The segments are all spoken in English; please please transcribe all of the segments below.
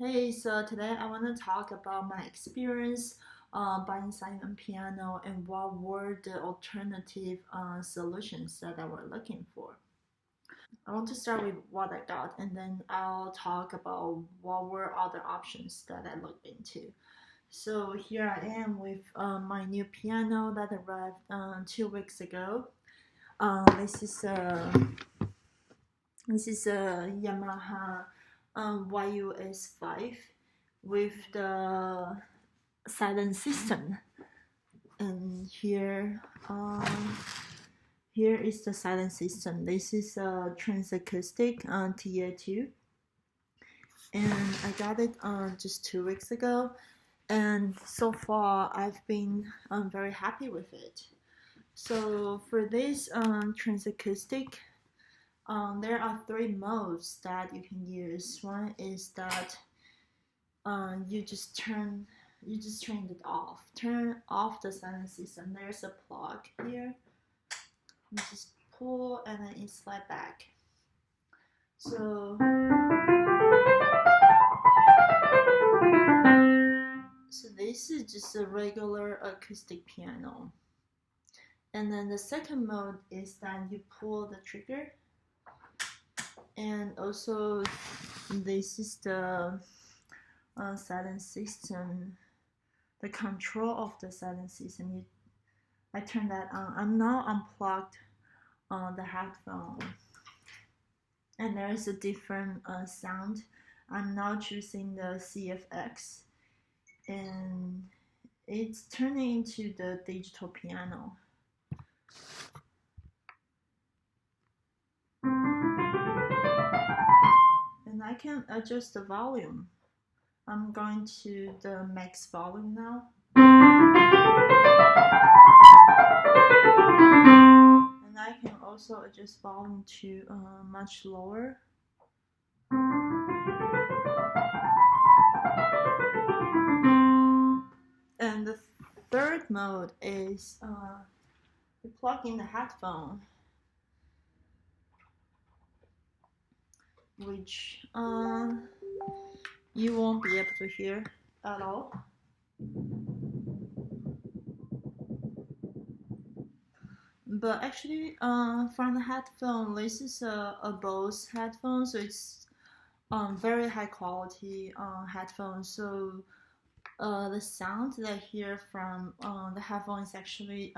Hey, so today I want to talk about my experience buying silent piano and what were the alternative solutions that I were looking for. I want to start with what I got, and then I'll talk about what were other options that I looked into. So here I am with my new piano that arrived 2 weeks ago. This is a Yamaha YUS5 with the silent system. And here is the silent system. This is a transacoustic TA2, and I got it just 2 weeks ago. And so far, I've been very happy with it. So for this transacoustic, there are three modes that you can use. One is that you just turn it off. Turn off the silent system. There's a plug here. You just pull and then it slides back. So this is just a regular acoustic piano. And then the second mode is that you pull the trigger. And also this is the silent system, the control of the silent system. I turn that on. I'm now unplugged the headphone, and there is a different sound. I'm now choosing the CFX, and it's turning into the digital piano. And I can adjust the volume. I'm going to the max volume now. And I can also adjust volume to much lower. And the third mode is you plug in the headphone, which you won't be able to hear at all. But actually, from the headphone, this is a Bose headphone, so it's very high quality headphone. So the sound that I hear from the headphone is actually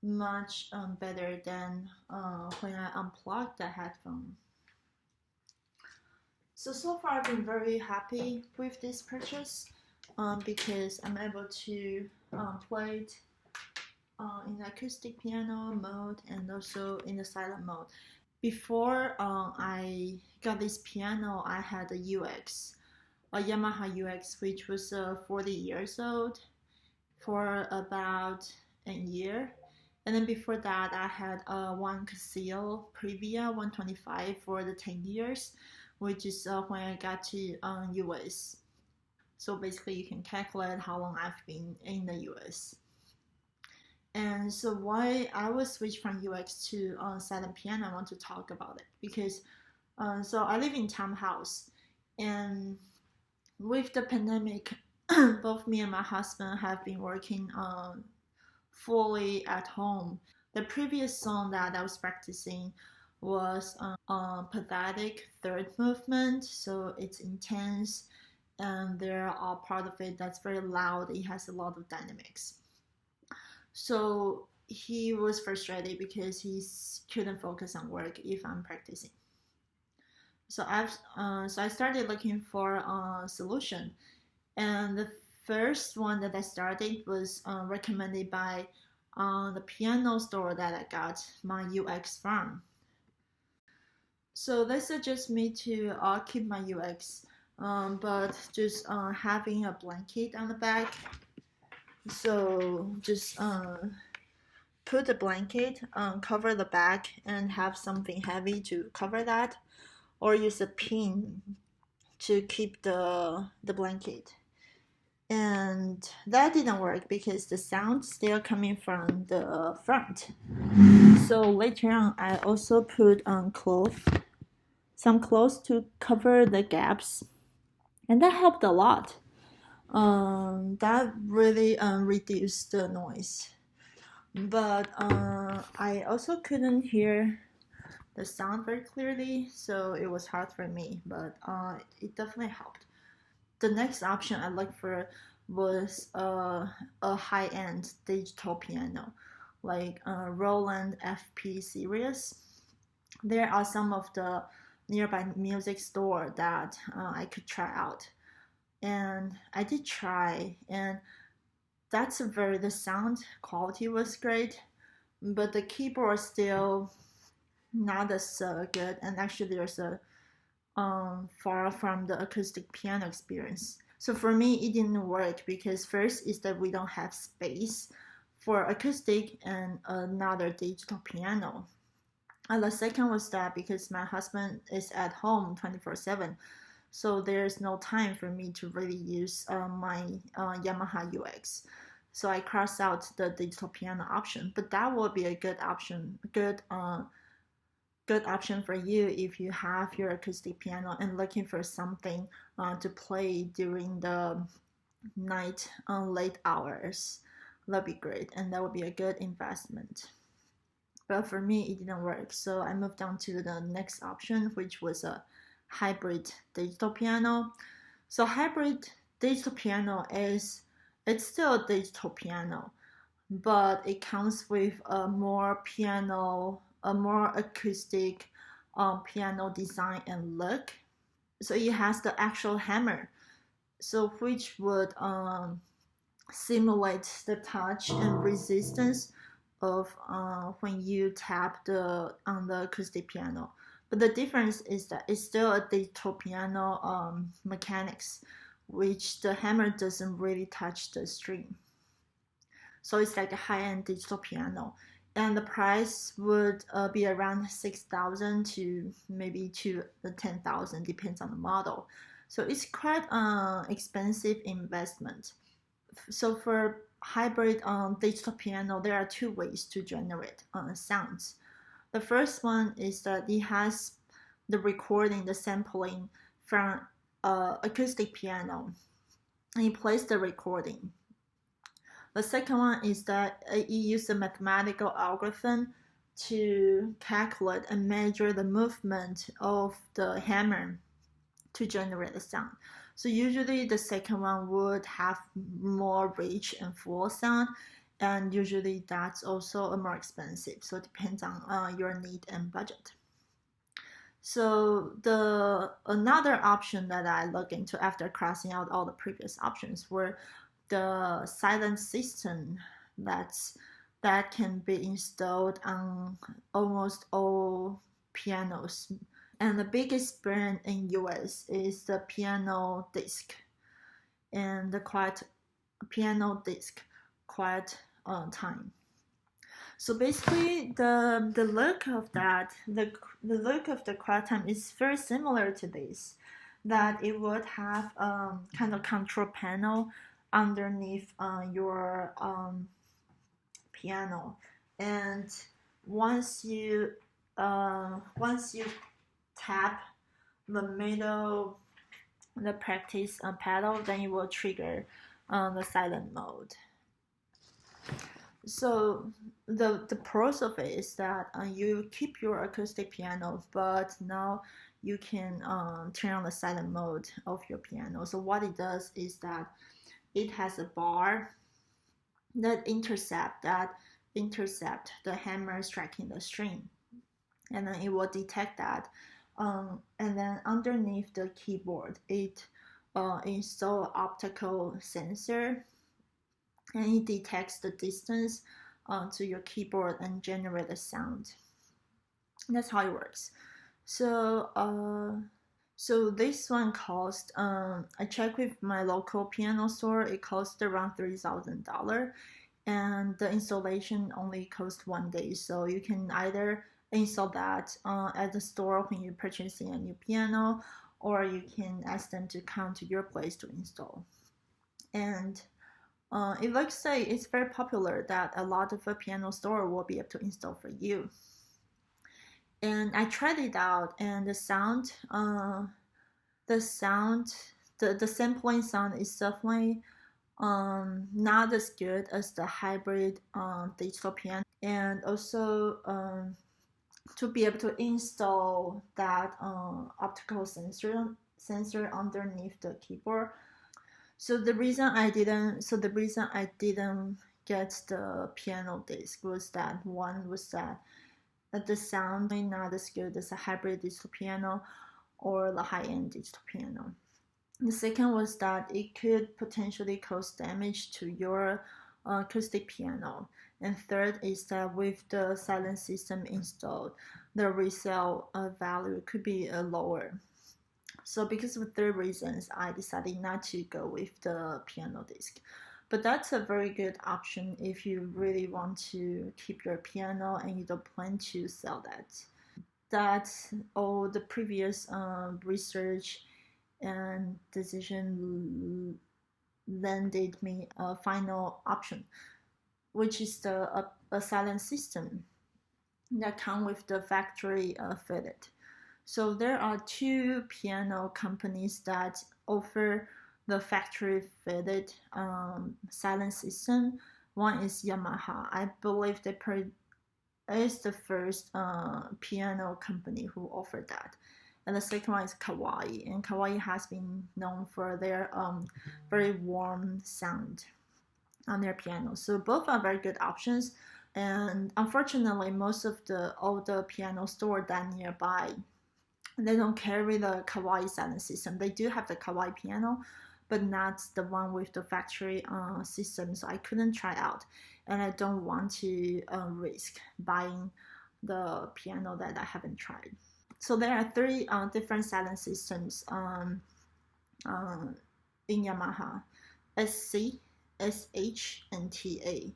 much better than when I unplug the headphone. So far I've been very happy with this purchase because I'm able to play it in the acoustic piano mode and also in the silent mode. Before I got this piano, I had a UX, a Yamaha UX, which was 40 years old for about a year. And then before that, I had one Casio Privia125 for the 10 years, which is when I got to US. So basically, you can calculate how long I've been in the US. And so why I was switched from UX to silent piano, I want to talk about it because so I live in townhouse, and with the pandemic, both me and my husband have been working fully at home. The previous song that I was practicing was pathetic third movement, so it's intense, and there are part of it that's very loud. It has a lot of dynamics. So he was frustrated because he couldn't focus on work if I'm practicing. So I started looking for a solution, and the first one that I started was recommended by the piano store that I got my UX from. So they suggest me to keep my UX, but just having a blanket on the back. So just put the blanket, cover the back, and have something heavy to cover that, or use a pin to keep the blanket. And that didn't work because the sound still coming from the front. So later on, I also put on some cloth to cover the gaps. and that helped a lot. That really reduced the noise, but I also couldn't hear the sound very clearly, so it was hard for me, but it definitely helped. The next option I looked for was a high-end digital piano, like Roland FP series. There are some of the nearby music store that I could try out, and I did try, and the sound quality was great, but the keyboard still not as good, and actually there's a far from the acoustic piano experience. So for me, it didn't work because first is that we don't have space for acoustic and another digital piano. And the second was that because my husband is at home 24/7, so there's no time for me to really use my Yamaha UX. So I crossed out the digital piano option, but that would be a good option, good option for you if you have your acoustic piano and looking for something to play during the night late hours. That'd be great, and that would be a good investment. But for me, it didn't work, so I moved on to the next option, which was a hybrid digital piano. So hybrid digital piano it's still a digital piano, but it comes with a more acoustic piano design and look. So it has the actual hammer, so which would simulate the touch and resistance of when you tap on the acoustic piano. But the difference is that it's still a digital piano mechanics, which the hammer doesn't really touch the string. So it's like a high-end digital piano, and the price would be around 6,000 to maybe to 10,000, depends on the model. So it's quite expensive investment. So for hybrid digital piano, there are two ways to generate sounds. The first one is that it has the recording, the sampling from acoustic piano, and it plays the recording. The second one is that it uses a mathematical algorithm to calculate and measure the movement of the hammer to generate the sound. So usually the second one would have more rich and full sound, and usually that's also more expensive. So it depends on your need and budget. So the another option that I look into after crossing out all the previous options were the silent system that can be installed on almost all pianos. And the biggest brand in US is the PianoDisc, and the quiet PianoDisc quiet time. So basically, the look of the look of the quiet time is very similar to this. That it would have kind of control panel underneath your piano, and once you tap the middle the practice pedal, then it will trigger the silent mode. So the pros of it is that you keep your acoustic piano, but now you can turn on the silent mode of your piano. So what it does is that it has a bar that intercept the hammer striking the string, and then it will detect that. And then underneath the keyboard, it install optical sensor, and it detects the distance to your keyboard and generate a sound. That's how it works. So so this one cost, I checked with my local piano store, it cost around $3,000, and the installation only cost 1 day. So you can either install that at the store when you're purchasing a new piano, or you can ask them to come to your place to install. And it looks like it's very popular that a lot of a piano store will be able to install for you. And I tried it out, and the sound the sampling sound is definitely not as good as the hybrid digital piano, and also to be able to install that optical sensor underneath the keyboard. So the reason I didn't get the PianoDisc was that one was that the sound not as good as a hybrid digital piano or the high-end digital piano. The second was that it could potentially cause damage to your acoustic piano. And third is that with the silent system installed, the resale value could be lower. So because of three reasons, I decided not to go with the PianoDisc. But that's a very good option if you really want to keep your piano and you don't plan to sell that. That's all the previous research and decision landed me a final option, which is a silent system that comes with the factory fitted. So there are two piano companies that offer the factory fitted silent system. One is Yamaha. I believe they is the first piano company who offered that. And the second one is Kawai, and Kawai has been known for their very warm sound on their piano. So both are very good options. And unfortunately, most of the older piano store that nearby, they don't carry the Kawai silent system. They do have the Kawai piano, but not the one with the factory system. So I couldn't try out, and I don't want to risk buying the piano that I haven't tried. So there are three different silent systems in Yamaha: SC, SH, and TA.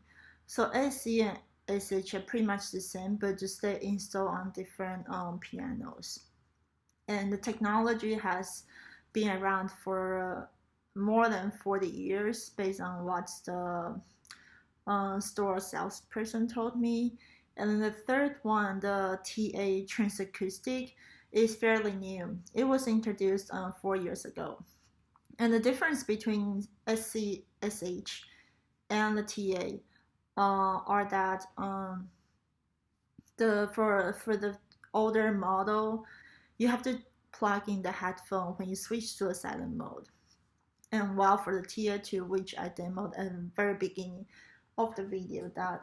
So SC and SH are pretty much the same, but just they install on different pianos. And the technology has been around for more than 40 years based on what the store salesperson told me. And then the third one, the TA Transacoustic, is fairly new. It was introduced 4 years ago. And the difference between SC, SH, and the TA are that for the older model, you have to plug in the headphone when you switch to a silent mode. And while for the TA2, which I demoed at the very beginning of the video, that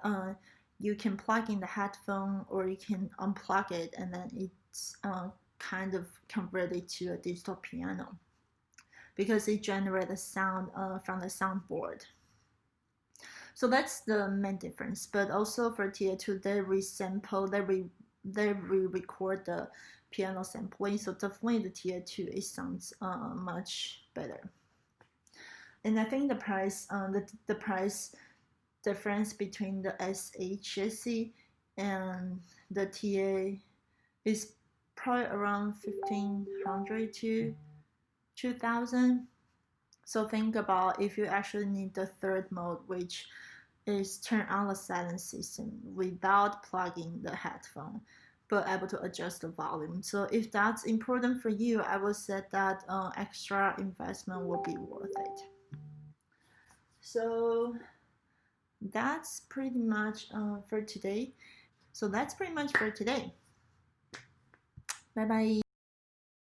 you can plug in the headphone or you can unplug it, and then it's kind of converted to a digital piano because it generates the sound from the soundboard. So that's the main difference. But also for TA2, they resample, they re-record the piano sampling. So definitely the TA2, it sounds much better. And I think the price, the price difference between the SHC and the TA is probably around 1,500 to 2,000. So think about if you actually need the third mode, which is turn on the silent system without plugging the headphone, but able to adjust the volume. So if that's important for you, I would say that extra investment will be worth it. So that's pretty much for today. Bye bye.